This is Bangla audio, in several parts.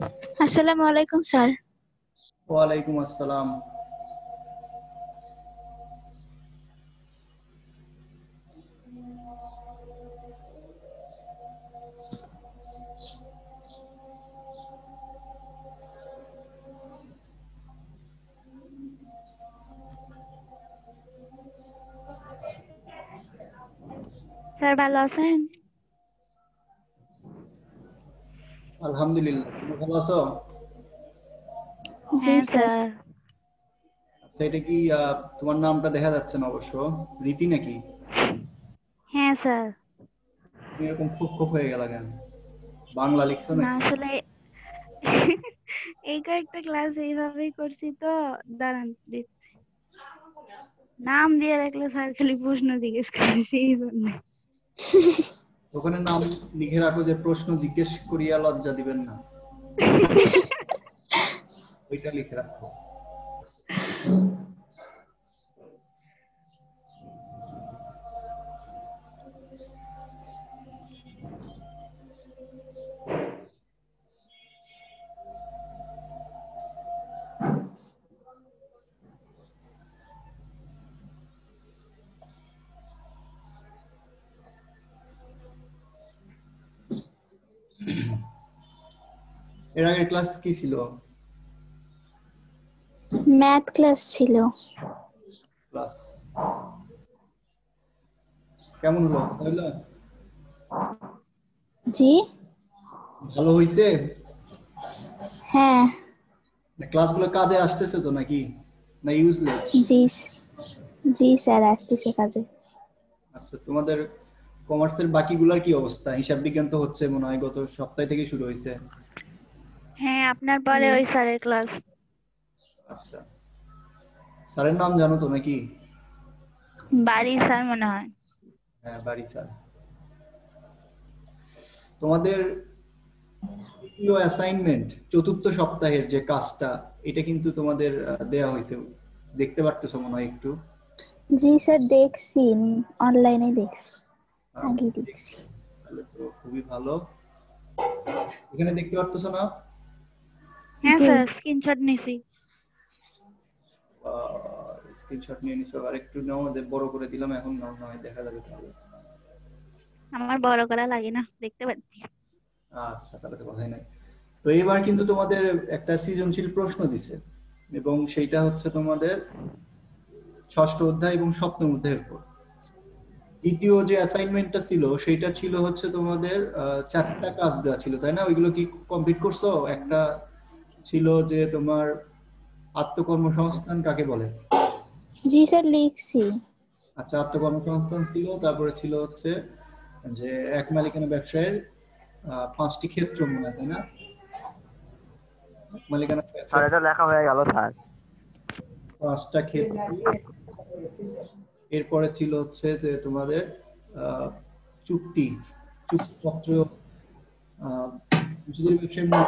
আসসালামু আলাইকুম স্যার। ওয়ালাইকুম আসসালাম। স্যার ভালো আছেন? আলহামদুলিল্লাহ, তুমি ভালো আছো? জি হ্যাঁ স্যার। স্যার। আচ্ছা, এটা কি তোমার নামটা দেখা যাচ্ছে না অবশ্য, রীতি নাকি? হ্যাঁ স্যার। তুমি এরকম খুব খুব হয়ে গেল কেন? বাংলা লিখছো না নাকি? আসলে এই কয়েকটা ক্লাস এইভাবেই করছি তো। দাঁড়ান দিচ্ছি। নাম দিয়ে রাখলে স্যার খালি প্রশ্ন জিজ্ঞেস করে সেই জন্য। ওখানে নাম লিখে রাখো যে প্রশ্ন জিজ্ঞেস করিয়া লজ্জা দিবেন না, ওইটা লিখে রাখো। এর আগের ক্লাস কি ছিল? ম্যাথ ক্লাস ছিল। ক্লাস কেমন হলো? হইলো? জি। ভালো হইছে? হ্যাঁ। ক্লাসগুলো কাজে আসতেছে তো নাকি, না ইউজলেস? জি। জি স্যার, আসতেছে কাজে। আচ্ছা, তোমাদের কমার্সের বাকিগুলার কি অবস্থা? হিসাব বিজ্ঞান তো হচ্ছে মনে হয় গত সপ্তাহ থেকে শুরু হয়েছে। হ্যাঁ আপনার পরে ওই স্যারের ক্লাস। আচ্ছা, স্যারের নাম জানো তো নাকি? বাড়ি স্যার মনে হয়। হ্যাঁ, বাড়ি স্যার। তোমাদের তৃতীয় অ্যাসাইনমেন্ট চতুর্থ সপ্তাহের যে কাজটা, এটা কিন্তু তোমাদের দেয়া হয়েছে, দেখতে পারতেছো মনে হয় একটু। জি স্যার, দেখছি, অনলাইনে দেখছি, আগে দেখছি। দেখছো? তাহলে তো খুবই ভালো। এখানে দেখতে পারতেছো না? হ্যাঁ জি। স্যার স্ক্রিনশট নিছি। স্ক্রিনশট নিয়ে নিছো, আর একটু নাও, যে বড় করে দিলাম, এখন নাও, নয় দেখা যাবে তাহলে। আমার বড় করা লাগে না, দেখতে পাচ্ছি। আচ্ছা, তাহলে তো কথাই নাই। তো এবার কিন্তু তোমাদের একটা সৃজনশীল প্রশ্ন দিছে, এবং সেইটা হচ্ছে তোমাদের ষষ্ঠ অধ্যায় এবং সপ্তম অধ্যায়ের উপর। দ্বিতীয় যে অ্যাসাইনমেন্টটা ছিল সেটা ছিল হচ্ছে তোমাদের চারটা কাজ দেওয়া ছিল, তাই না? ওইগুলো কি কমপ্লিট করছো? একটা ছিল যে তোমার আত্মকর্মসংস্থান কাকে বলে। জি স্যার, লিখছি। আচ্ছা, আত্মকর্মসংস্থান ছিল, তারপরে ছিল হচ্ছে যে এক মালিকানা ব্যবসায়ের পাঁচটি ক্ষেত্র মনে হয়, তাই না? এক মালিকানা স্যার ব্যবসার এটা লেখা হয়ে গেল স্যার। পাঁচটা ক্ষেত্র। এরপরে ছিল হচ্ছে যে তোমাদের আহ, চুক্তি, চুক্তিপত্র, নিজেদের ব্যবসায় মূল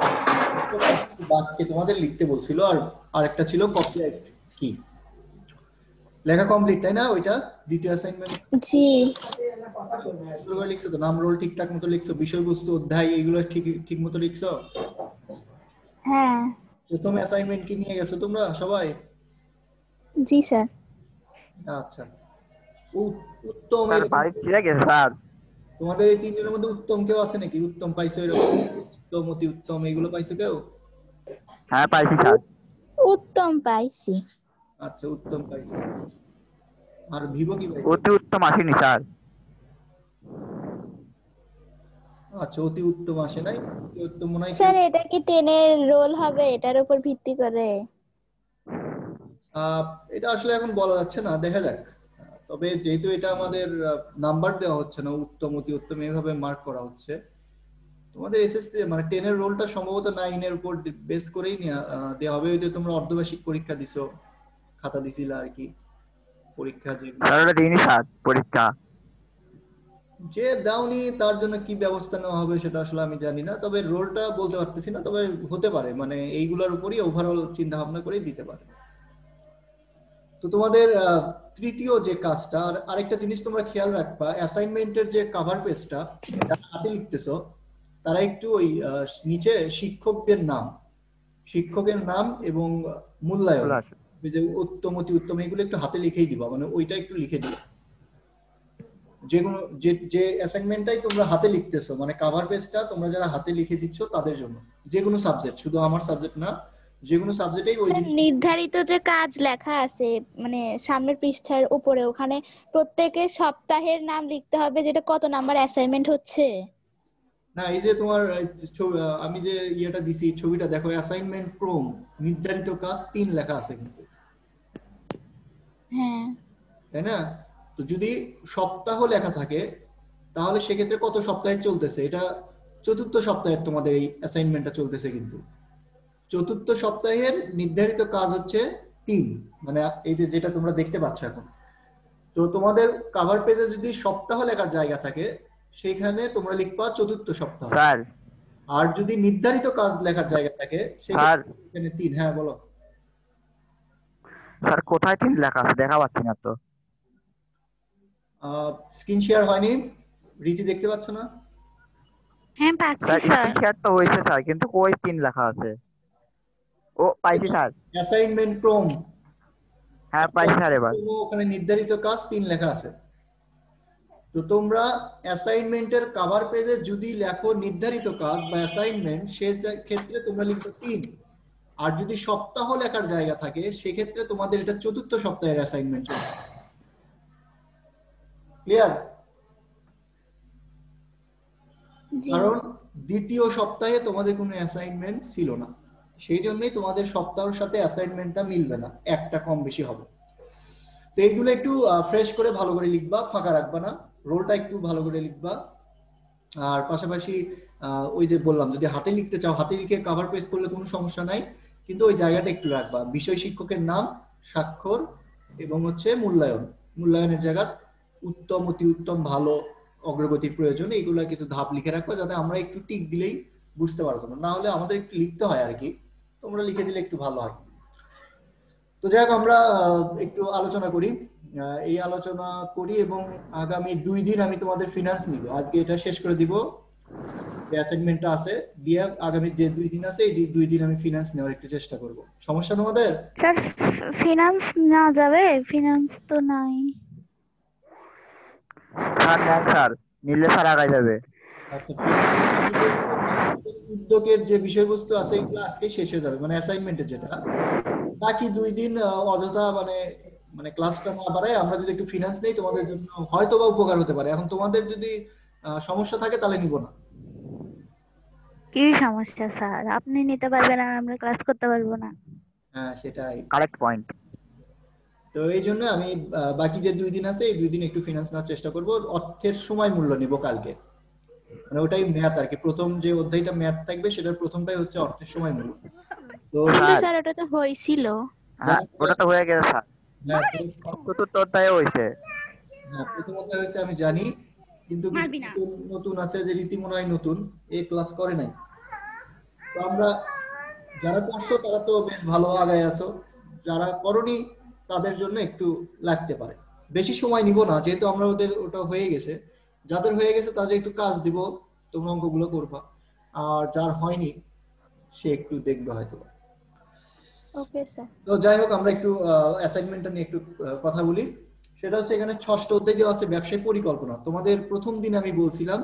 বাক্যে তোমাদের লিখতে বলছিল, আর আরেকটা ছিল কপিরাইট কি। লেখা কমপ্লিট, তাই না? ওইটা দ্বিতীয় অ্যাসাইনমেন্ট জি। সুন্দর করে লিখছো তো? নাম রোল ঠিকঠাক মতো লিখছো? বিষয়বস্তু, অধ্যায়, এইগুলো ঠিক ঠিক মতো লিখছো? হ্যাঁ। প্রথম অ্যাসাইনমেন্ট কি নিয়ে গেছো তোমরা সবাই? জি স্যার। আচ্ছা। উত্তম, স্যার এরকম বাড়ির ছিঁড়ে গেছে স্যার। তোমাদের এই তিনজনের মধ্যে উত্তম কেউ আছে নাকি? উত্তম পাইছো এরকম? উত্তম, অতি উত্তম, এগুলো পাইছো কেউ? হ্যাঁ পাইছি স্যার। উত্তম পাইছি। আচ্ছা, উত্তম পাইছো। আর ভিভো কি পাইছো? অতি উত্তম আসেনি স্যার। আচ্ছা, অতি উত্তম আসে নাই। অতি উত্তম মনে হয় কেউ। স্যার, এটা কি টেনের রোল হবে, এটার উপর ভিত্তি করে? আহ, এটা আসলে এখন বলা যাচ্ছে না, দেখা যাক। তবে যেহেতু এটা আমাদের নাম্বার দেওয়া হচ্ছে না, উত্তম অতি উত্তম এইভাবে মার্ক করা হচ্ছে, তোমাদের এসএসসি মানে টেনের রোলটা সম্ভবত নাইনের উপর বেস করেই দেওয়া হবে। ওই যে তোমরা অর্ধবার্ষিক পরীক্ষা দিছো, খাতা দিছিলা আর কি, পরীক্ষা যেগুলো। স্যার ওটা দিইনি স্যার পরীক্ষা। যে দাওনি তার জন্য কি ব্যবস্থা নেওয়া হবে সেটা আসলে আমি জানি না, তবে রোলটা বলতে পারতেছি না, তবে হতে পারে, মানে এইগুলোর উপরই ওভারঅল চিন্তা ভাবনা করে দিতে পারে। তো তোমাদের তৃতীয় যে কাজটা, আর আরেকটা জিনিস তোমরা খেয়াল রাখবা, অ্যাসাইনমেন্টের যে কভার পেজটা যারা হাতে লিখতেছো, তারা একটু ওই নিচে শিক্ষকের নাম এবং মূল্যায়ন, চলে আসে। ওই যে উত্তম, অতি উত্তম, এগুলো একটু হাতে লিখেই দিবা, মানে ওইটা একটু লিখে দিবা। যেগুলো যে যে অ্যাসাইনমেন্টটাই তোমরা হাতে লিখতেছো, মানে কাভার পেজটা তোমরা যারা হাতে লিখে দিচ্ছ তাদের জন্য, যে কোনো সাবজেক্ট, শুধু আমার সাবজেক্ট না, যে কোনো সাবজেক্টেই ওই স্যার, জিনিস। নির্ধারিত যে কাজ লেখা আছে মানে সামনের পৃষ্ঠার উপরে, ওখানে প্রত্যেকের সপ্তাহের নাম লিখতে হবে, যেটা কত নাম্বার অ্যাসাইনমেন্ট হচ্ছে। না, এই যে তোমার আমি যে ইয়েটা দিছি ছবিটা দেখো, অ্যাসাইনমেন্ট ক্রম নির্ধারিত কাজ 3 লেখা আছে কিন্তু, হ্যাঁ। তাই না? তো যদি সপ্তাহ লেখা থাকে তাহলে সেক্ষেত্রে কত সপ্তাহে চলতেছে, এটা চতুর্থ সপ্তাহের তোমাদের এই অ্যাসাইনমেন্টটা চলতেছে, কিন্তু চতুর্থ সপ্তাহের নির্ধারিত কাজ হচ্ছে 3, মানে এই যে যেটা তোমরা দেখতে পাচ্ছ এখন। তো তোমাদের কাভার পেজে যদি সপ্তাহ লেখার জায়গা থাকে সেখানে তোমরা লিখবা চতুর্থ সপ্তাহ, স্যার আর যদি নির্ধারিত কাজ লেখার জায়গা থাকে স্যার সেখানে 3। হ্যাঁ বলো। স্যার কোথায় 3 লেখা আছে দেখা পাচ্ছি না তো। স্ক্রিন শেয়ার হয়নি, রীতি দেখতে পাচ্ছ না? হ্যাঁ পাচ্ছি স্যার স্যার। স্ক্রিন শেয়ার তো হয়েছে স্যার, কিন্তু কই 3 লেখা আছে? ও পাইছি স্যার। অ্যাসাইনমেন্ট ক্রম, হ্যাঁ পাইছি স্যার এবার। ওখানে নির্ধারিত কাজ 3 লেখা আছে। তো তোমরা অ্যাসাইনমেন্টের কভার পেজে যদি লেখো নির্ধারিত কাজ বা অ্যাসাইনমেন্ট, সে ক্ষেত্রে তোমরা লিখবে 3। আর যদি সপ্তাহ লেখার জায়গা থাকে সেক্ষেত্রে তোমাদের এটা চতুর্থ সপ্তাহের অ্যাসাইনমেন্ট চলবে। ক্লিয়ার? জি। কারণ দ্বিতীয় সপ্তাহে তোমাদের কোনো অ্যাসাইনমেন্ট ছিল না, সেই জন্যই তোমাদের সপ্তাহের সাথে অ্যাসাইনমেন্টটা মিলবে না, একটা কম বেশি হবে। তো এইগুলো একটু ফ্রেশ করে ভালো করে লিখবা, ফাঁকা রাখবা না, রোলটা একটু ভালো করে লিখবা। আর পাশাপাশি ওই যে বললাম, যদি হাতে লিখতে চাও হাতে লিখে কভার পেজ করলে কোনো সমস্যা নাই, কিন্তু ওই জায়গাটা একটু রাখবা, বিষয় শিক্ষকের নাম, স্বাক্ষর এবং হচ্ছে মূল্যায়নের জায়গা উত্তম, অতি উত্তম, ভালো, অগ্রগতির প্রয়োজন, এইগুলা কিছু ধাপ লিখে রাখবা, যাতে আমরা একটু টিক দিলেই বুঝতে পারো তোমরা, না হলে আমাদের একটু লিখতে হয় আর কি, তোমরা লিখে দিলে একটু ভালো হয়। তো যাই হোক, আমরা একটু আলোচনা করি, এই আলোচনা করি এবং আগামী 2 দিন আমি তোমাদের ফিনান্স নিব, আজকে এটা শেষ করে দিব, অ্যাসাইনমেন্টটা আছে দিয়ে আগামী যে 2 দিন আছে এই 2 দিন আমি ফিনান্স নেওয়ার একটু চেষ্টা করব। সমস্যা তোমাদের? স্যার ফিনান্স না যাবে? ফিনান্স তো নাই। স্যার নেন স্যার, নিলে স্যার আগাই যাবে। আচ্ছা, উদ্যোগের যে বিষয়বস্তু আছে এগুলো আজকে শেষ হয়ে যাবে, মানে অ্যাসাইনমেন্টের যেটা, বাকি 2 দিন অযথা মানে মানে ক্লাসটা না বাড়ায় আমরা যদি একটু ফিনান্স নেই তোমাদের জন্য হয়তো বা উপকার হতে পারে। এখন তোমাদের যদি সমস্যা থাকে তাহলে নিব না। কি সমস্যা স্যার? আপনি নিতে পারবেন আর আমরা ক্লাস করতে পারবো না? হ্যাঁ সেটাই। Correct point. তো এই জন্য আমি বাকি যে 2 দিন আছে এই 2 দিন একটু ফিনান্স নেওয়ার চেষ্টা করব, অর্থের সময় মূল্য নিব কালকে, মানে ওটাই ম্যাথ আর কি, প্রথম যে অধ্যায়টা ম্যাথ থাকবে সেটার প্রথমটাই হচ্ছে অর্থের সময় মূল্য। তো কিন্তু স্যার স্যার ওটা তো হয়েছিল। হ্যাঁ ওটা তো হয়ে গেছে স্যার, হ্যাঁ চতুর্থ অধ্যায়ে হয়েছে। হ্যাঁ, প্রথম অধ্যায় হয়েছে আমি জানি, কিন্তু কিছু মারবি না। নতুন নতুন আছে, যে রীতি মনে হয় নতুন, এই ক্লাস করে নাই। তো আমরা যারা করছো তারা তো বেশ ভালো আগায় আছো, যারা করনি তাদের জন্য একটু লাগতে পারে, বেশি সময় নিব না, যেহেতু আমরা ওদের ওটা হয়ে গেছে, যাদের হয়ে গেছে তাদের একটু কাজ দিব, তোমরা অঙ্কগুলো করবা, আর যার হয়নি সে একটু দেখবে হয়তো। Okay sir. তো যাই হোক, আমরা একটু অ্যাসাইনমেন্টটা নিয়ে একটু কথা বলি। সেটা হচ্ছে এখানে 6ষ্ঠ অধ্যায় দেওয়া আছে ব্যবসায় পরিকল্পনা। তোমাদের প্রথম দিন আমি বলছিলাম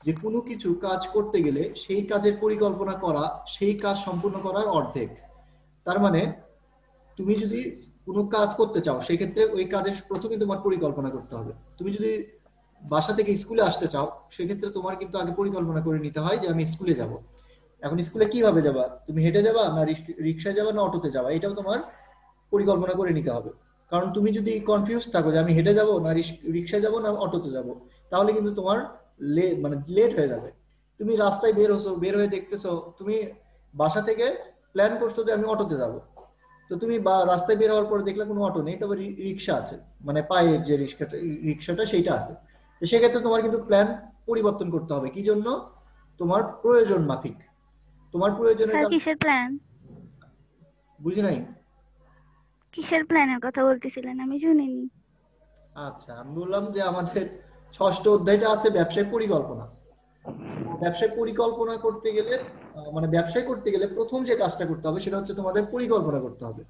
যে কোনো কিছু কাজ করতে গেলে সেই কাজের পরিকল্পনা করা সেই কাজ সম্পূর্ণ করার অর্ধেক। তার মানে তুমি যদি কোনো কাজ করতে চাও সেক্ষেত্রে ওই কাজের প্রথমে তোমার পরিকল্পনা করতে হবে। তুমি যদি বাসা থেকে স্কুলে আসতে চাও সেক্ষেত্রে তোমার কিন্তু আগে পরিকল্পনা করে নিতে হয় যে আমি স্কুলে যাব। এখন স্কুলে কিভাবে যাবা, তুমি হেঁটে যাবা না রিক্সায় যাবা না অটোতে যাবা, এটাও তোমার পরিকল্পনা করে নিতে হবে। কারণ তুমি যদি কনফিউজ থাকো যে আমি হেঁটে যাব না রিক্সায় যাব না অটোতে যাব, তাহলে কিন্তু তোমার মানে লেট হয়ে যাবে। তুমি রাস্তায় বের হয়ে দেখতেছো, তুমি বাসা থেকে প্ল্যান করছো যে আমি অটোতে যাব, তো তুমি রাস্তায় বের হওয়ার পরে দেখলে কোনো অটো নেই, তবে রিক্সা আছে, মানে পায়ের যে রিক্সাটা সেইটা আছে। তো সেক্ষেত্রে তোমার কিন্তু প্ল্যান পরিবর্তন করতে হবে, কি জন্য? তোমার প্রয়োজন মাফিক, তোমার প্রয়োজনের স্যার কিসের প্ল্যান? বুঝি নাই। কিসের প্ল্যানের কথা বলতেছিলেন আমি শুনিনি। আচ্ছা, আমি বললাম যে আমাদের 6ষ্ঠ অধ্যায়টা আছে ব্যবসায় পরিকল্পনা। ব্যবসায় পরিকল্পনা করতে গেলে মানে ব্যবসায় করতে গেলে প্রথম যে কাজটা করতে হবে সেটা হচ্ছে তোমাদের পরিকল্পনা করতে হবে।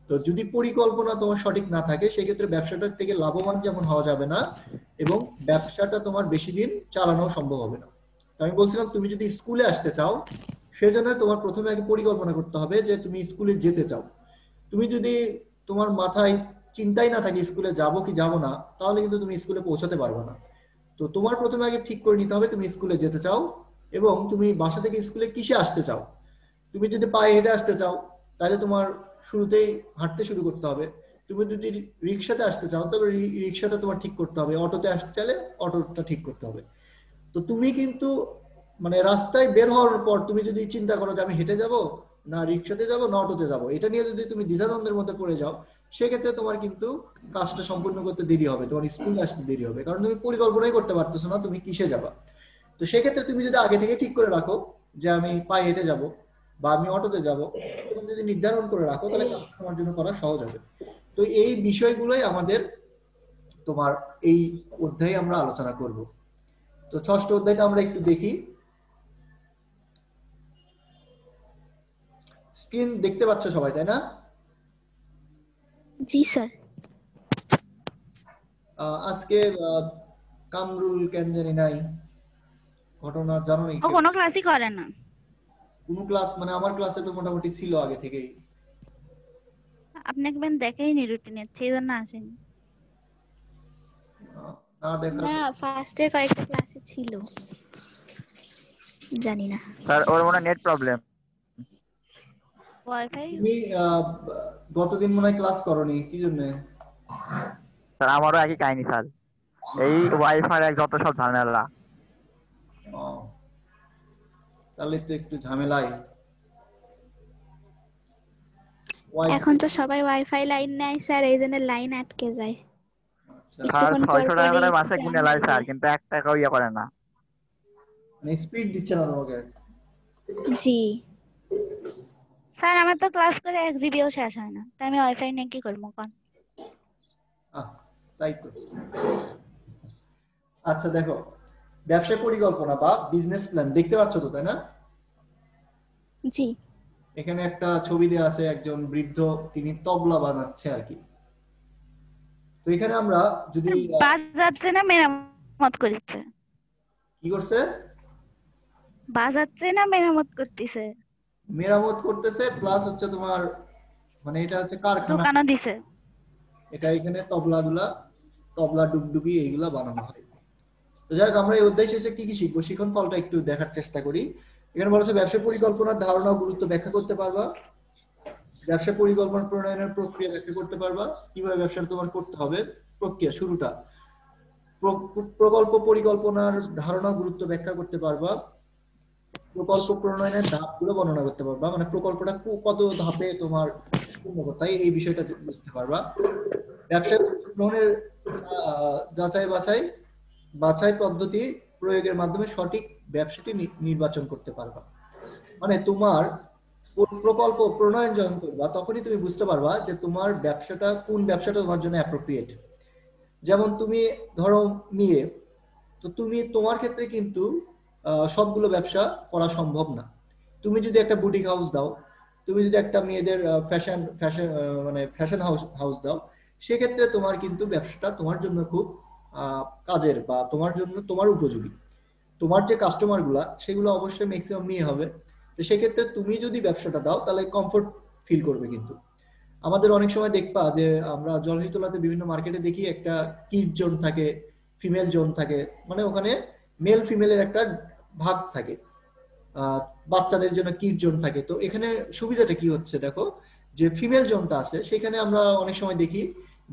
তো যদি পরিকল্পনা তোমার সঠিক না থাকে সেক্ষেত্রে ব্যবসাটার থেকে লাভবান যেমন হওয়া যাবে না এবং ব্যবসাটা তোমার বেশি দিন চালানো সম্ভব হবে না। তো আমি বলছিলাম তুমি যদি স্কুলে আসতে চাও সেজন্য তোমার প্রথমে আগে পরিকল্পনা করতে হবে যে তুমি স্কুলে যেতে চাও। তুমি যদি তোমার মাথায় চিন্তাই না থাকে স্কুলে যাব কি যাব না, তাহলে কিন্তু তুমি স্কুলে পৌঁছাতে পারবে না। তো তোমার প্রথমে আগে ঠিক করে নিতে হবে তুমি স্কুলে যেতে চাও এবং তুমি বাসা থেকে স্কুলে কিসে আসতে চাও। তুমি যদি পায়ে হেঁটে আসতে চাও তাহলে তোমার শুরুতেই হাঁটতে শুরু করতে হবে। তুমি যদি রিক্সাতে আসতে চাও তবে রিক্সাটা তোমার ঠিক করতে হবে। অটোতে আসতে চাইলে অটোটা ঠিক করতে হবে। তো তুমি কিন্তু মানে রাস্তায় বের হওয়ার পর তুমি যদি চিন্তা করো যে আমি হেঁটে যাব না রিক্সাতে যাব না অটোতে যাব, এটা নিয়ে যদি তুমি দ্বিধাদ্বন্দ্বের মধ্যে পড়ে যাও সেক্ষেত্রে তোমার কিন্তু কাজটা সম্পূর্ণ করতে দেরি হবে, তোমার স্কুলে আসতে দেরি হবে, কারণ তুমি পরিকল্পনাই করতে পারতেছো না তুমি কিসে যাবা। তো সেক্ষেত্রে তুমি যদি আগে থেকে ঠিক করে রাখো যে আমি পায়ে হেঁটে যাব বা আমি অটোতে যাব, তুমি যদি নির্ধারণ করে রাখো তাহলে কাজটা তোমার জন্য করা সহজ হবে। তো এই বিষয়গুলোই আমাদের তোমার এই অধ্যায়ে আমরা আলোচনা করব। তো ষষ্ঠ অধ্যায়টা আমরা একটু দেখি। স্ক্রিন দেখতে পাচ্ছ সবাই, তাই না? জি স্যার। আজকে কামরুল কেন জানি নাই, ঘটনা জানো নাকি? ও কোনো ক্লাসই করে না। কোন ক্লাস মানে আমার ক্লাসে তো মোটামুটি ছিল আগে থেকেই। আপনি একবার দেখেইনি রুটিনে, সেই জন্য আসেনি। না দেখার না, ফার্স্টের কয়েকটা ক্লাসে ছিল, জানি না। স্যার ওর মনে নেট প্রবলেম। ওয়াইফাই তুমি গতদিন মনে হয় ক্লাস করোনি, কি জন্য? স্যার আমারও একই কাহিনী স্যার, এই ওয়াইফাই এক যত সব ঝামেলা। তাহলে তো একটু ঝামেলায়। এখন তো সবাই ওয়াইফাই লাইন নেয় স্যার, এই জন্য লাইন আটকে যায়। স্যার কিছুক্ষণ পর 600 টাকা করে পরই মাসে জ্যাম গুনে হয়ে লাই স্যার, যায়। কিন্তু 1 টাকাও ইয়ে করে না। মানে স্পিড দিচ্ছে না তোমাকে? জি স্যার আমার তো ক্লাস করে 1 জিবিও শেষ হয় না, তাই আমি ওয়াইফাই নিয়ে কি করবো কোন? তাই তো। আচ্ছা দেখো, ব্যবসা পরিকল্পনা বা বিজনেস প্ল্যান দেখতে পাচ্ছ তো, তাই না? জি। এখানে একটা ছবি দেওয়া আছে, একজন বৃদ্ধ তিনি তবলা বাজাচ্ছে আর কি। তো এখানে আমরা যদি বাজাচ্ছে না মেরামত করছে? কি করছে? বাজাচ্ছে না মেরামত করতেছে? মেরামত করতেছে, প্লাস হচ্ছে তোমার মানে এটা হচ্ছে কারখানা, দোকানও দিছে। এটা এখানে তবলা ডুগডুগি এইগুলা বানানো হয়। তো যাই হোক, আমরা এই অধ্যায় শেষে কি কি শিখবো শিখন ফলটা একটু দেখার চেষ্টা করি। এখানে বলা হচ্ছে ব্যবসা পরিকল্পনার ধারণা ও গুরুত্ব ব্যাখ্যা করতে পারবা, ব্যবসা পরিকল্পনা প্রণয়নের প্রক্রিয়া ব্যাখ্যা করতে পারবা, কিভাবে ব্যবসাটা তোমার করতে হবে, প্রক্রিয়া শুরুটা, প্রকল্প পরিকল্পনার ধারণা গুরুত্ব ব্যাখ্যা করতে পারবা, প্রকল্প প্রণয়নের ধাপগুলো বর্ণনা করতে পারবা, মানে প্রকল্পটা কত ধাপে তোমার পূর্ণ করতে হয় এই বিষয়টা বুঝতে পারবা। ব্যবসায় গ্রহণের যাচাই বাছাই পদ্ধতি প্রয়োগের মাধ্যমে সঠিক ব্যবসাটি নির্বাচন করতে পারবা। মানে তোমার প্রকল্প প্রণয়ন যখন করবা তখনই তুমি বুঝতে পারবা যে তোমার ব্যবসাটা কোন ব্যবসাটা তোমার জন্য অ্যাপ্রোপ্রিয়েট। যেমন তুমি ধরো মেয়ে, তো তুমি তোমার ক্ষেত্রে কিন্তু সবগুলো ব্যবসা করা সম্ভব না। তুমি যদি একটা বুটিক হাউস দাও, তুমি যদি একটা মেয়েদের ফ্যাশন মানে ফ্যাশন হাউস দাও, সেক্ষেত্রে তোমার কিন্তু ব্যবসাটা তোমার জন্য খুব কাজের বা তোমার জন্য তোমার উপযোগী। তোমার যে কাস্টমার গুলা সেগুলো অবশ্যই ম্যাক্সিমাম মেয়ে হবে। তো সেক্ষেত্রে তুমি যদি ব্যবসাটা দাও তাহলে কমফোর্ট ফিল করবে। কিন্তু আমাদের অনেক সময় দেখবা যে আমরা জলহিতলাতে বিভিন্ন মার্কেটে দেখি একটা কিড জোন থাকে, ফিমেল জোন থাকে, মানে ওখানে মেল ফিমেলের একটা ভাগ থাকে, বাচ্চাদের জন্য কিড জোন থাকে। তো এখানে সুবিধাটা কি হচ্ছে দেখো, যে ফিমেল জোনটা আছে সেখানে আমরা অনেক সময় দেখি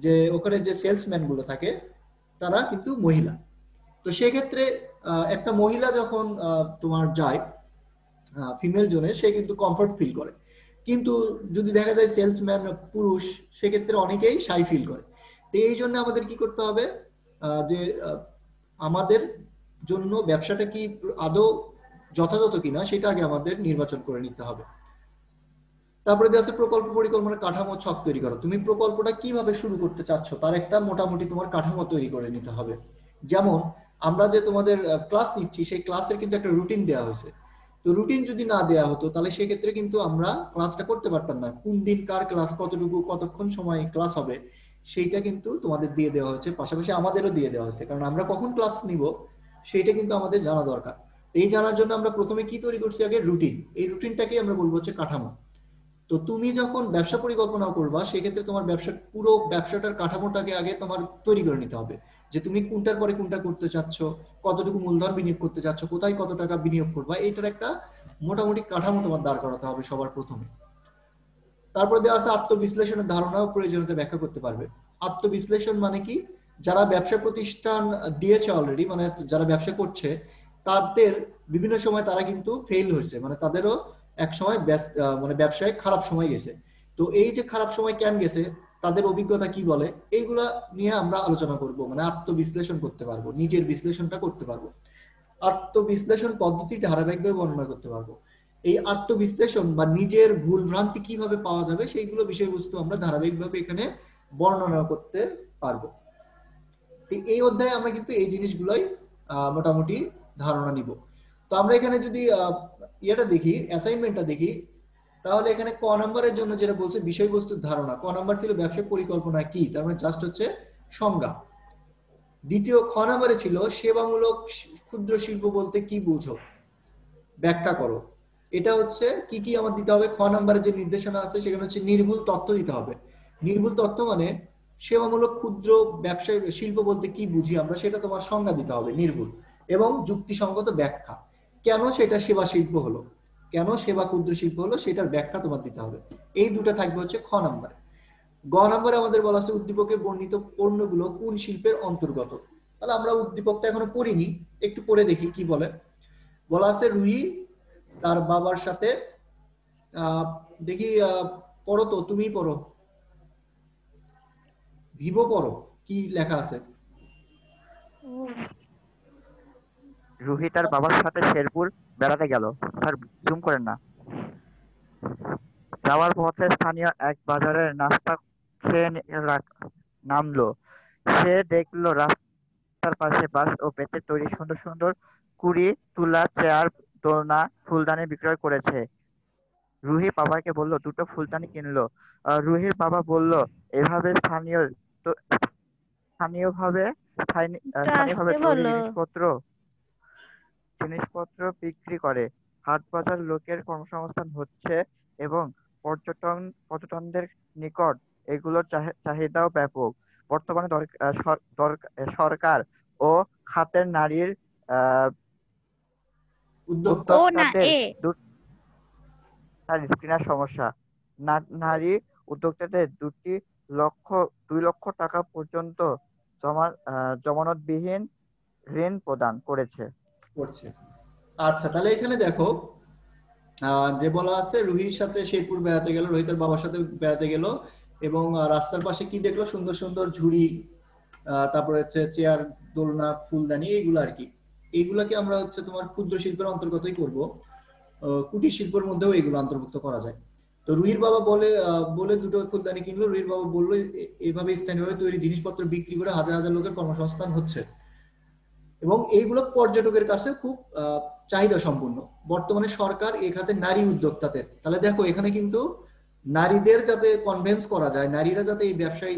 যে ওখানে যে সেলসম্যান গুলো থাকে তারা কিন্তু মহিলা। তো সেক্ষেত্রে একটা মহিলা যখন তোমার যায় ফিমেল জোনে, সে কিন্তু কমফোর্ট ফিল করে। কিন্তু যদি দেখা যায় সেলসম্যান পুরুষ, সেক্ষেত্রে অনেকেই শাই ফিল করে। তো এই জন্য আমাদের কি করতে হবে, যে আমাদের জন্য ব্যবসাটা কি আদৌ যথাযথ কিনা সেটা আগে আমাদের নির্বাচন করে নিতে হবে। তারপরে দেওয়া আছে প্রকল্প পরিকল্পনা কাঠামো ছক তৈরি করো। তুমি প্রকল্পটা কিভাবে শুরু করতে চাচ্ছ তার একটা মোটামুটি তোমার কাঠামো তৈরি করে নিতে হবে। যেমন আমরা যে তোমাদের ক্লাস নিচ্ছি সেই ক্লাসের কিন্তু একটা রুটিন দেওয়া হয়েছে। তো রুটিন যদি না দেওয়া হতো তাহলে সেক্ষেত্রে কিন্তু আমরা ক্লাসটা করতে পারতাম না। কোন দিন কার ক্লাস, কতটুকু কতক্ষণ সময় ক্লাস হবে সেইটা কিন্তু তোমাদের দিয়ে দেওয়া হয়েছে, পাশাপাশি আমাদেরও দিয়ে দেওয়া হয়েছে, কারণ আমরা কখন ক্লাস নিব সেইটা কিন্তু আমাদের জানা দরকার। এই জানার জন্য আমরা প্রথমে কি তৈরি করছি, আগে রুটিন। এই রুটিনটাকে আমরা বলবো হচ্ছে কাঠামো। তো তুমি যখন ব্যবসা পরিকল্পনা করবা সেক্ষেত্রে তোমার ব্যবসার পুরো ব্যবসাটার কাঠামোটাকে আগে তোমার তৈরি করে নিতে হবে, যে তুমি কোনটার পরে কোনটা করতে চাচ্ছ, কতটুকু মূলধন বিনিয়োগ করতে চাচ্ছ, কোথায় কত টাকা বিনিয়োগ করবা, এইটার একটা মোটামুটি কাঠামো তোমার দাঁড় করাতে হবে সবার প্রথমে। তারপর দেওয়া আছে আত্মবিশ্লেষণের ধারণা ও প্রয়োজনীয়তা ব্যাখ্যা করতে পারবে। আত্মবিশ্লেষণ মানে কি, যারা ব্যবসা প্রতিষ্ঠান দিয়েছে অলরেডি, মানে যারা ব্যবসা করছে তাদের বিভিন্ন সময় তারা কিন্তু ফেল হয়েছে, মানে তাদেরও এক সময় মানে ব্যবসায় খারাপ সময় গেছে। তো এই যে খারাপ সময় কেন গেছে, তাদের অভিজ্ঞতা কি বলে, এইগুলা নিয়ে আমরা আলোচনা করব, মানে আত্মবিশ্লেষণ করতে পারবো, নিজের বিশ্লেষণটা করতে পারবো। আত্মবিশ্লেষণ পদ্ধতিটা ধারাবাহিকভাবে বর্ণনা করতে পারবো। এই আত্মবিশ্লেষণ বা নিজের ভুল ভ্রান্তি কিভাবে পাওয়া যাবে সেইগুলো বিষয়বস্তু আমরা ধারাবাহিকভাবে এখানে বর্ণনা করতে পারবো। এই অধ্যায়ে আমরা কিন্তু এই জিনিসগুলোই মোটামুটি ধারণা নিব। তো আমরা এখানে যদি ইয়েটা দেখি, অ্যাসাইনমেন্টটা দেখি, তাহলে এখানে ক নাম্বারের জন্য যেটা বলছে বিষয়বস্তুর ধারণা, ক নাম্বার ছিল ব্যবসা পরিকল্পনা কি, তার মানে জাস্ট হচ্ছে সংজ্ঞা। দ্বিতীয় খ নাম্বারে ছিল সেবামূলক ক্ষুদ্র শিল্প বলতে কি বুঝো, ব্যাখ্যা করো। এটা হচ্ছে কি কি আমার দিতে হবে, খ নাম্বারে যে নির্দেশনা আছে সেখানে হচ্ছে নির্ভুল তথ্য দিতে হবে। নির্ভুল তথ্য মানে সেবামূলক ক্ষুদ্র ব্যবসায় শিল্প বলতে কি বুঝি আমরা, সেটা তোমার সংজ্ঞা দিতে হবে নির্ভুল, এবং যুক্তিসঙ্গত ব্যাখ্যা, কেন সেটা সেবা শিল্প হলো, কেন সেবা ক্ষুদ্র শিল্প হলো সেটার ব্যাখ্যা তোমার দিতে হবে। এই দুটো থাকবে হচ্ছে খ নাম্বারে। গ নাম্বারে আমাদের বলা আছে উদ্দীপকে বর্ণিত পণ্যগুলো কোন শিল্পের অন্তর্গত। তাহলে আমরা উদ্দীপকটা এখনো পড়িনি, একটু পড়ে দেখি কি বলে। বলা আছে রুহি তার বাবার সাথে দেখি পড়ো তো, তুমি পড়ো, ভিভো পড়ো, কি লেখা আছে। রুহি তার বাবার সাথে শেরপুর বেড়াতে গেল। স্যার জুম করেন না। যাওয়ার পথে স্থানীয় এক বাজারের নাস্তা খেয়ে নামলো। সে দেখলো রাস্তার পাশে বাঁশ ও বেতের তৈরি সুন্দর সুন্দর কুড়ি তুলা চেয়ার, দোলনা, ফুলদানি বিক্রয় করেছে। রুহি বাবাকে বলল দুটো ফুলদানি কিনলো। রুহির বাবা বলল এভাবে তো- স্থানীয়ভাবে একটু স্থানীয়ভাবে আসতে তৈরি বলো। জিনিসপত্র বিক্রি করে। হাট বাজার লোকের কর্মসংস্থান হচ্ছে এবং পর্যটনদের নিকট এগুলোর চাহিদাও ব্যাপক। বর্তমানে সরকার ও খাতের নারীর আহ উদ্যোক্তা। ও না উদ্যোক্তাদের এ। তার স্ক্রিনার সমস্যা। নারী উদ্যোক্তাদের 2 লক্ষ টাকা পর্যন্ত জমানতবিহীন ঋণ প্রদান করেছে। করছে। আচ্ছা, তাহলে এখানে দেখো যে বলা আছে রুহির সাথে শেরপুর বেড়াতে গেল, রোহিতের বাবার সাথে বেড়াতে গেল, এবং রাস্তার পাশে কি দেখলো, সুন্দর সুন্দর ঝুড়ি, তারপরে হচ্ছে চেয়ার, দোলনা, ফুলদানি, এইগুলো আর কি। এইগুলাকে আমরা হচ্ছে তোমার ক্ষুদ্র শিল্পের অন্তর্গতই করব। কুটির শিল্পের মধ্যেও এগুলো অন্তর্ভুক্ত করা যায়। তো রুহির বাবা বলে দুটো ফুলদানি কিনলো। রুহির বাবা বললো এইভাবে স্থানীয়ভাবে তৈরি জিনিসপত্র বিক্রি করে হাজার হাজার লোকের কর্মসংস্থান হচ্ছে, এবং এইগুলো পর্যটকের কাছে খুব চাহিদা সম্পূর্ণ। বর্তমানে সরকার এই খাতে নারী উদ্যোক্তাদের, তাহলে দেখো এখানে কিন্তু নারীদের যাতে কনভিন্স করা যায়, নারীরা যাতে এই ব্যবসায়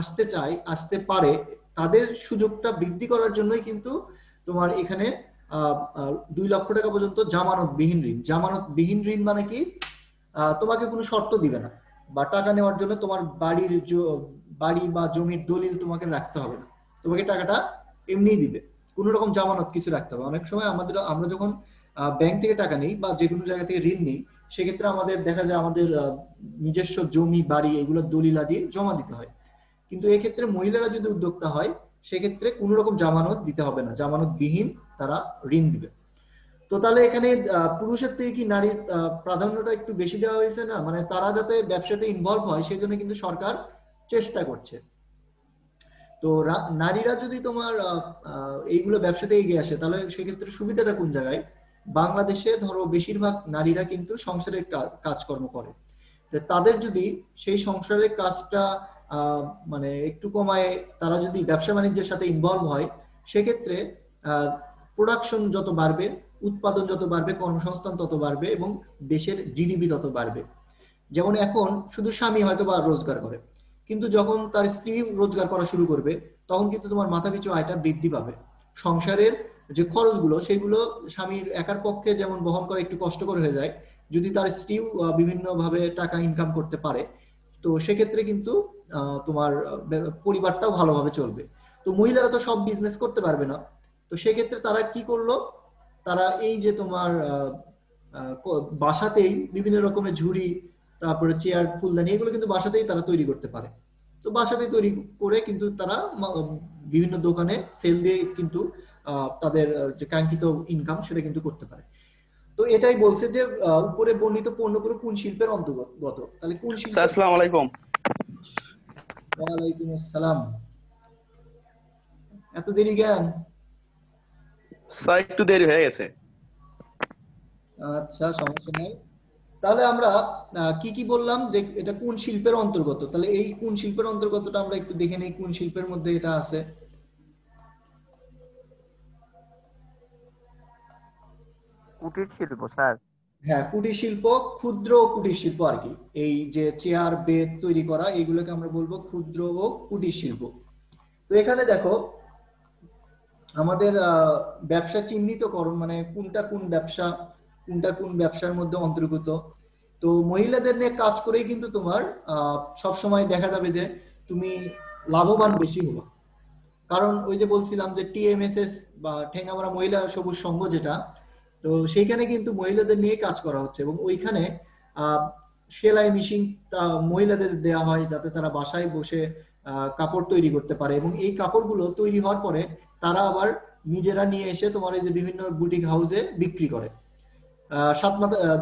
আসতে চায়, আসতে পারে, তাদের সুযোগটা বৃদ্ধি করার জন্যই কিন্তু তোমার এখানে 2 লক্ষ টাকা পর্যন্ত জামানতবিহীন ঋণ। জামানতবিহীন ঋণ মানে কি, তোমাকে কোনো শর্ত দিবে না, বা টাকা নেওয়ার জন্য তোমার বাড়ি বা জমির দলিল তোমাকে রাখতে হবে না, তোমাকে টাকাটা এমনিই দিবে, কোনো রকম জামানত কিছু রাখতে হবে। অনেক সময় আমরা যখন ব্যাংক থেকে টাকা নিই বা যে কোনো জায়গা থেকে ঋণ নিই, সেক্ষেত্রে আমাদের দেখা যায় আমাদের নিজস্ব জমি, বাড়ি, এগুলো দলিল দিয়ে জমা দিতে হয়। কিন্তু এক্ষেত্রে মহিলারা যদি উদ্যোক্তা হয় সেক্ষেত্রে কোনো রকম জামানত দিতে হবে না, জামানতবিহীন তারা ঋণ দিবে। তো তাহলে এখানে পুরুষের থেকে কি নারীর প্রাধান্যটা একটু বেশি দেওয়া হয়েছে না, মানে তারা যাতে ব্যবসাতে ইনভলভ হয় সেই জন্য কিন্তু সরকার চেষ্টা করছে। তো নারীরা যদি তোমার এইগুলো ব্যবসাতে এগিয়ে আসে তাহলে সেক্ষেত্রে সুবিধাটা কোন জায়গায়, বাংলাদেশে ধরো বেশিরভাগ নারীরা কিন্তু সংসারের কাজকর্ম করে। তাদের যদি সেই সংসারের কাজটা মানে একটু কমায় তারা যদি ব্যবসা বাণিজ্যের সাথে ইনভলভ হয়, সেক্ষেত্রে প্রোডাকশন যত বাড়বে, উৎপাদন যত বাড়বে, কর্মসংস্থান তত বাড়বে এবং দেশের জিডিপি তত বাড়বে। যেমন এখন শুধু স্বামী হয়তো বা রোজগার করে, কিন্তু যখন তার স্ত্রী রোজগার করা শুরু করবে তখন কিন্তু তোমার মাথাপিছু আয়টা বৃদ্ধি পাবে। সংসারের যে খরচগুলো সেগুলো স্বামীর একার পক্ষে যেমন বহন করা একটু কষ্টকর হয়ে যায়, যদি তার স্ত্রীও বিভিন্নভাবে টাকা ইনকাম করতে পারে তো সেক্ষেত্রে কিন্তু তোমার পরিবারটাও ভালোভাবে চলবে। তো মহিলারা তো সব বিজনেস করতে পারবে না, তো সেক্ষেত্রে তারা কি করলো, তারা এই যে তোমার বাসাতেই বিভিন্ন রকমের ঝুড়ি, তারপরে চেয়ার, ফুলদানি, এগুলো কিন্তু বাসাতেই তারা তৈরি করতে পারে। তো বাসাতেই তৈরি করে কিন্তু তারা বিভিন্ন দোকানে সেল দিয়ে কিন্তু তাদের যে কাঙ্ক্ষিত ইনকাম সেটা কিন্তু করতে পারে। তো এটাই বলছে যে উপরে বর্ণিত পণ্যগুলো কোন শিল্পের অন্তর্গত, তাহলে কোন শিল্প। আসসালামু আলাইকুম। ওয়ালাইকুম আসসালাম। এত দেরি কেন? স্যার একটু দেরি হয়ে গেছে। আচ্ছা, সমস্যা নাই। তাহলে আমরা কি কি বললাম যে এটা কোন শিল্পের অন্তর্গত, তাহলে এই কোন শিল্পের অন্তর্গতটা আমরা একটু দেখে নেই, কোন শিল্পের মধ্যে এটা আছে। কুটির শিল্প স্যার। হ্যাঁ, কুটির শিল্প, ক্ষুদ্র কুটির শিল্প আর কি। এই যে চেয়ার, বেদ তৈরি করা, এইগুলোকে আমরা বলবো ক্ষুদ্র ও কুটির শিল্প। তো এখানে দেখো আমাদের ব্যবসা চিহ্নিতকরণ, মানে কোনটা কোন ব্যবসা, কোনটা কোন ব্যবসার মধ্যে অন্তর্গত। তো মহিলাদের নিয়ে কাজ করেই কিন্তু তোমার সব সময় দেখা যাবে যে তুমি লাভবান বেশি হলো। কারণ ওই যে বলছিলাম যে টিএমএসএস বা ঠেঙ্গামারা মহিলা সবুজ সংঘ যেটা, তো সেইখানে কিন্তু মহিলাদের নিয়ে কাজ করা হচ্ছে এবং ওইখানে সেলাই মেশিন মহিলাদের দেওয়া হয় যাতে তারা বাসায় বসে কাপড় তৈরি করতে পারে এবং এই কাপড়গুলো তৈরি হওয়ার পরে তারা আবার নিজেরা নিয়ে এসে তোমার এই যে বিভিন্ন বুটিক হাউসে বিক্রি করে।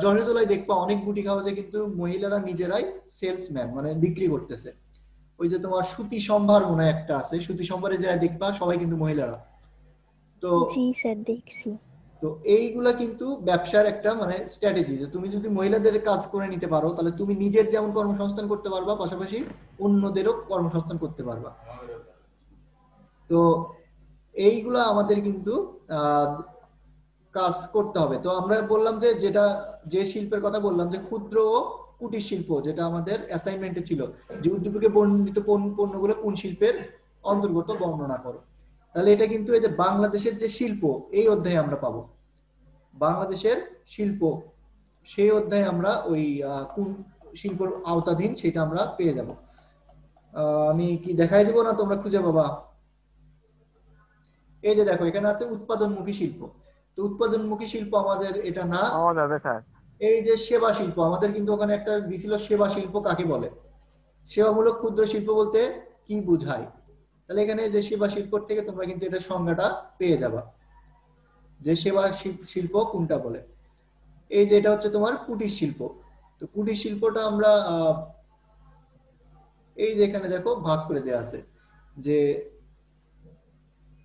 জহরতলায় দেখবা অনেক বুটিক হাউসে কিন্তু মহিলারা নিজেরাই সেলসম্যান, মানে বিক্রি করতেছে। ওই যে তোমার সুতি সম্ভার মনে একটা আছে, সুতি সম্ভারে যায় দেখবা সবাই কিন্তু মহিলারা। তো জি স্যার, দেখছি। তো এইগুলা কিন্তু ব্যবসার একটা মানে স্ট্র্যাটেজি, যে তুমি যদি মহিলাদের কাজ করে নিতে পারো তাহলে তুমি নিজের যেমন কর্মসংস্থান করতে পারবা, পাশাপাশি অন্যদেরও কর্মসংস্থান করতে পারবা। তো এইগুলা আমাদের কিন্তু কাজ করতে হবে। তো আমরা বললাম যে যেটা যে শিল্পের কথা বললাম যে ক্ষুদ্র ও কুটির শিল্প, যেটা আমাদের অ্যাসাইনমেন্টে ছিল যে উদ্দীপকে বর্ণিত পণ্যগুলো কোন শিল্পের অন্তর্গত বর্ণনা করো। তাহলে এটা কিন্তু এই যে বাংলাদেশের যে শিল্প, এই অধ্যায়ে আমরা পাবো বাংলাদেশের শিল্প, সেই অধ্যায়ে আমরা ওই কোন শিল্পের আওতাধীন সেটা আমরা পেয়ে যাব। আমি কি দেখাই দিব না তোমরা খুঁজে পাবা? এই যে দেখো এখানে আছে উৎপাদনমুখী শিল্প। তো উৎপাদনমুখী শিল্প আমাদের এটা না, এই যে সেবা শিল্প আমাদের কিন্তু ওখানে একটা দিছিল, সেবা শিল্প কাকে বলে, সেবামূলক ক্ষুদ্র শিল্প বলতে কি বুঝায়। তাহলে এখানে যে সেবা শিল্প থেকে তোমরা কিন্তু এটা সংজ্ঞাটা পেয়ে যাবা যে সেবা শিল্প কোনটা বলে। এই যে এটা হচ্ছে তোমার কুটির শিল্প। তো কুটির শিল্পটা আমরা এই যে এখানে দেখো ভাগ করে দেওয়া আছে, যে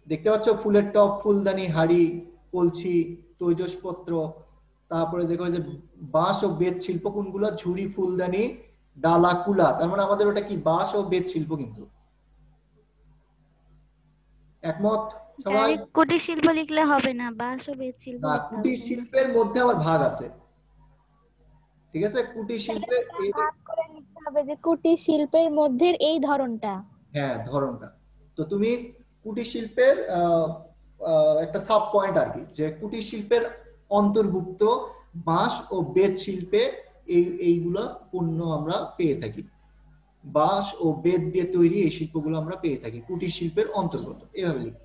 দেখতে পাচ্ছ ফুলের টপ, ফুলদানি, হাড়ি, কলসি, তৈজসপত্র, তারপরে দেখো যে বাঁশ ও বেত শিল্প কোনগুলো, ঝুড়ি, ফুলদানি, ডালা, কুলা। তার মানে আমাদের ওটা কি বাঁশ ও বেত শিল্প কিন্তু। একমত সবাই? কুটির শিল্প লিখলে হবে না, বাঁশ ও বেত শিল্প না, কুটির শিল্পের মধ্যে আবার ভাগ আছে, ঠিক আছে? কুটির শিল্পে ভাগ করে লিখতে হবে যে কুটির শিল্পের মধ্যে এই ধরনটা। হ্যাঁ, ধরনটা। তো তুমি কুটির শিল্পের একটা সাব পয়েন্ট আর কি, যে কুটির শিল্পের অন্তর্ভুক্ত বাঁশ ও বেত শিল্পে এইগুলা পণ্য আমরা পেয়ে থাকি। বাঁশ ও বেত দিয়ে তৈরি এই শিল্পগুলো আমরা পেয়ে থাকি, কুটির শিল্পের অন্তর্গত, এভাবে লিখি।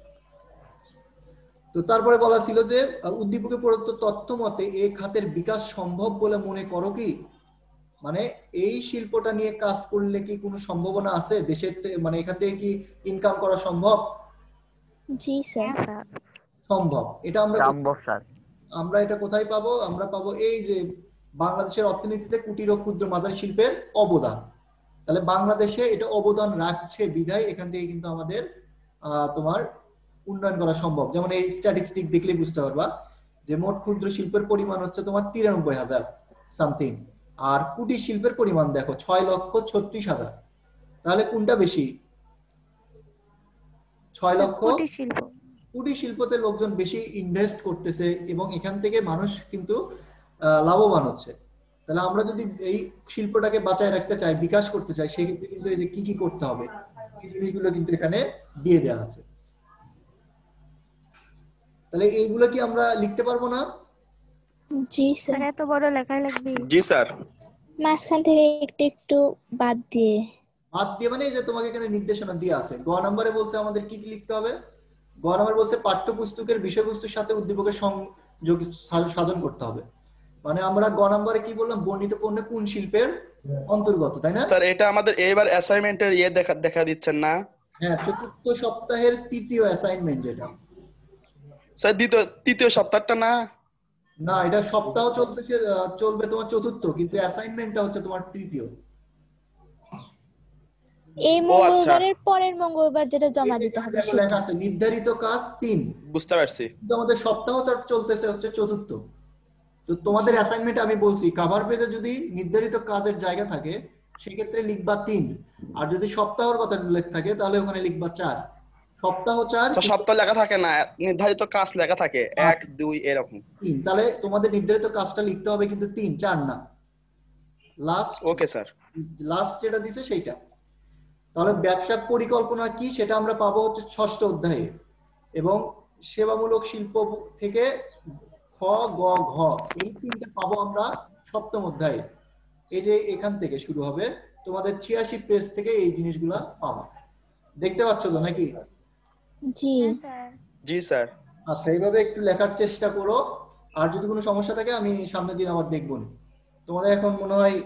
তো তারপরে বলা ছিল যে উদ্দীপকে প্রদত্ত তথ্য মতে এই খাতের বিকাশ সম্ভব বলে মনে করো কি, মানে এই শিল্পটা নিয়ে কাজ করলে কি কোনো সম্ভাবনা আছে দেশের, মানে এখান থেকে কি ইনকাম করা সম্ভব? জি স্যার, সম্ভব। এটা আমরা এটা কোথায় পাবো? আমরা পাবো এই যে বাংলাদেশের অর্থনীতিতে কুটির ও ক্ষুদ্র মাঝারি শিল্পের অবদান। তাহলে বাংলাদেশে এটা অবদান রাখছে বিধায় এখান থেকে কিন্তু আমাদের তোমার উন্নয়ন করা সম্ভব। যেমন এই স্ট্যাটিস্টিক দেখলে বুঝতে পারবা যে মোট ক্ষুদ্র শিল্পের পরিমাণ হচ্ছে তোমার 93,000 সামথিং, আর কুটির শিল্পের পরিমাণ দেখো 6,36,000। তাহলে কোনটা বেশি? 6 লক্ষ কুটির শিল্পতে লোকজন বেশি ইনভেস্ট করতেছে এবং এখান থেকে মানুষ কিন্তু লাভবান হচ্ছে। তাহলে আমরা যদি এই শিল্পটাকে বাঁচায় রাখতে চাই, বিকাশ করতে চাই, সেক্ষেত্রে কিন্তু এই যে কি কি করতে হবে এই জিনিসগুলো কিন্তু এখানে দিয়ে দেওয়া আছে। তাহলে এইগুলো কি আমরা লিখতে পারবো না? জি স্যার স্যার, এত বড় লেখাই লাগবে? জি স্যার। মাঝখান থেকে একটু একটু বাদ দিয়ে। বাদ দিয়ে মানে এই যে তোমাকে এখানে নির্দেশনা দিয়ে আছে। গ নম্বরে বলছে আমাদের কি কি লিখতে হবে। গ নম্বরে বলছে পাঠ্যপুস্তকের বিষয়বস্তুর সাথে উদ্দীপকের সংযোগ সাধন করতে হবে। মানে আমরা গ নম্বরে কি বললাম, বর্ণিত পণ্য কোন শিল্পের অন্তর্গত, তাই না? স্যার এটা আমাদের এইবার অ্যাসাইনমেন্টের দেখা দিচ্ছেন না? হ্যাঁ, চতুর্থ সপ্তাহের তৃতীয় অ্যাসাইনমেন্ট এটা। স্যার তৃতীয় সপ্তাহটা না? না, এটা সপ্তাহ চলবে তোমার চতুর্থ, কিন্তু অ্যাসাইনমেন্টটা হচ্ছে তোমার তৃতীয়। এই ও আচ্ছা, মঙ্গলবারের পরের মঙ্গলবার যেটা জমা দিতে হবে দেখো লেখা সেটা। আছে নির্ধারিত কাজ 3, বুঝতে পারছি। কিন্তু আমাদের সপ্তাহটা চলতেছে হচ্ছে চতুর্থ। তো তোমাদের অ্যাসাইনমেন্ট আমি বলছি কভার পেজে যদি নির্ধারিত কাজের জায়গা থাকে সেক্ষেত্রে লিখবা 3, আর যদি সপ্তাহের কথা উল্লেখ থাকে তাহলে ওখানে লিখবা 4। সপ্তাহ 4, তো সপ্তাহ লেখা থাকে না, নির্ধারিত কাজ লেখা থাকে 1 2 এরকম। 3। তাহলে তোমাদের নির্ধারিত কাজটা লিখতে হবে কিন্তু 3, 4 না। Okay sir. লাস্ট যেটা দিছে সেইটা। তাহলে ব্যবসা পরিকল্পনা কি সেটা আমরা পাবো হচ্ছে 6ষ্ঠ অধ্যায়ে, এবং সেবামূলক শিল্প থেকে খ গ ঘ এই 3টা পাবো আমরা 7ম অধ্যায়ে। এই যে এখান থেকে শুরু হবে, তোমাদের 86 পেজ থেকে এই জিনিসগুলা পাবা। দেখতে পাচ্ছ তো নাকি? জি স্যার। জি স্যার। আচ্ছা, এইভাবে একটু লেখার চেষ্টা করো। আর যদি কোনো সমস্যা থাকে আমি সামনের দিন আবার দেখবো। তোমাদের এখন মনে হয়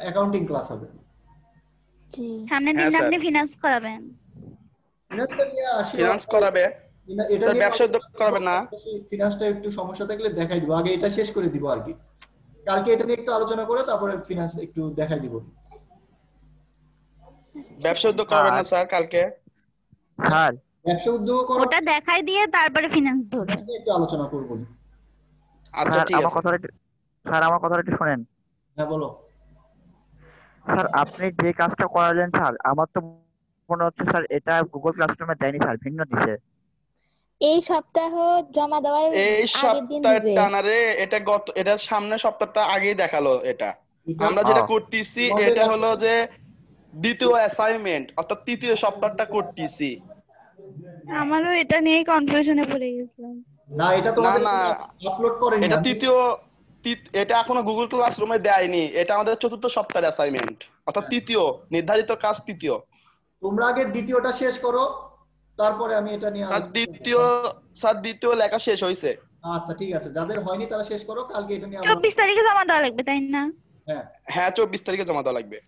অ্যাকাউন্টিং ক্লাস হবে। জি সামনের হ্যাঁ দিন স্যার। আপনি ফিনান্স করাবেন? ফিনান্সটা নিয়ে আসি, ফিনান্স করাবে এটা স্যার, নিয়ে ব্যবসা উদ্যোগ করাবে না? ফিনান্সটা একটু সমস্যা থাকলে দেখাই দিব, আগে এটা শেষ করে দিব আর কি। কালকে এটা নিয়ে একটু আলোচনা করে তারপরে ফিনান্স একটু দেখাই দিব। ব্যবসা উদ্যোগ করাবেন না স্যার কালকে? স্যার ব্যবসা উদ্যোগ করো, ওটা দেখাই দিয়ে তারপরে ফিনান্স ধরুন। ফিনান্স নিয়ে একটু আলোচনা করবো। আচ্ছা স্যার ঠিক আমার আছে। কথাটা একটু স্যার আমার কথাটা একটু শুনেন। হ্যাঁ বলো। স্যার আপনি যে কাজটা করালেন স্যার, আমার তো মনে হচ্ছে স্যার এটা গুগল ক্লাসরুমে দেয়নি স্যার, ভিন্ন দিছে। এই সপ্তাহ জমা দেওয়ার এই আগের দিন সপ্তাহের দিবে। টানারে এটা সামনের সপ্তাহটা আগেই দেখালো। এটা এটা আমরা যেটা ও। করতেছি তোমাদের এটা হলো যে দ্বিতীয় অ্যাসাইনমেন্ট, অর্থাৎ তৃতীয় সপ্তাহটা করতেছি। আমারও এটা নিয়ে কনফিউশনে পড়ে গেছিলাম। না, এটা না তোমাদের না, আপলোড করেনি এটা আমি। এটা এখনো গুগল ক্লাসরুমে দেয়নি। এটা আমাদের চতুর্থ সপ্তাহের অ্যাসাইনমেন্ট, অর্থাৎ তৃতীয়, নির্ধারিত কাজ তৃতীয়। তোমরা আগে দ্বিতীয়টা শেষ করো, তারপরে আমি এটা নিয়ে স্যার আলোচনা করব। দ্বিতীয় লেখা শেষ হয়েছে। আচ্ছা ঠিক আছে, যাদের হয়নি তারা শেষ করো, কালকে এটা নিয়ে আবার। 24 তারিখে জমা দেওয়া লাগবে তাই না? হ্যাঁ হ্যাঁ 24 তারিখে জমা দেওয়া লাগবে।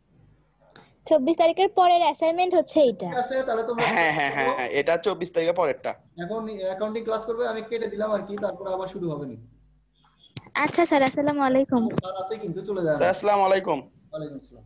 24 তারিখের পরের অ্যাসাইনমেন্ট হচ্ছে এইটা। ঠিক আছে, তাহলে তোমরা হ্যাঁ হ্যাঁ হ্যাঁ, এটা 24 তারিখে পরেরটা। এখন অ্যাকাউন্টিং ক্লাস করবে, আমি কেটে দিলাম আর কি, তারপর আবার শুরু হবে নি। আচ্ছা স্যার, আসসালামু আলাইকুম। স্যার আছে কিন্তু, চলে যায় না। স্যার আসসালামু আলাইকুম। ওয়ালাইকুম আসসালাম।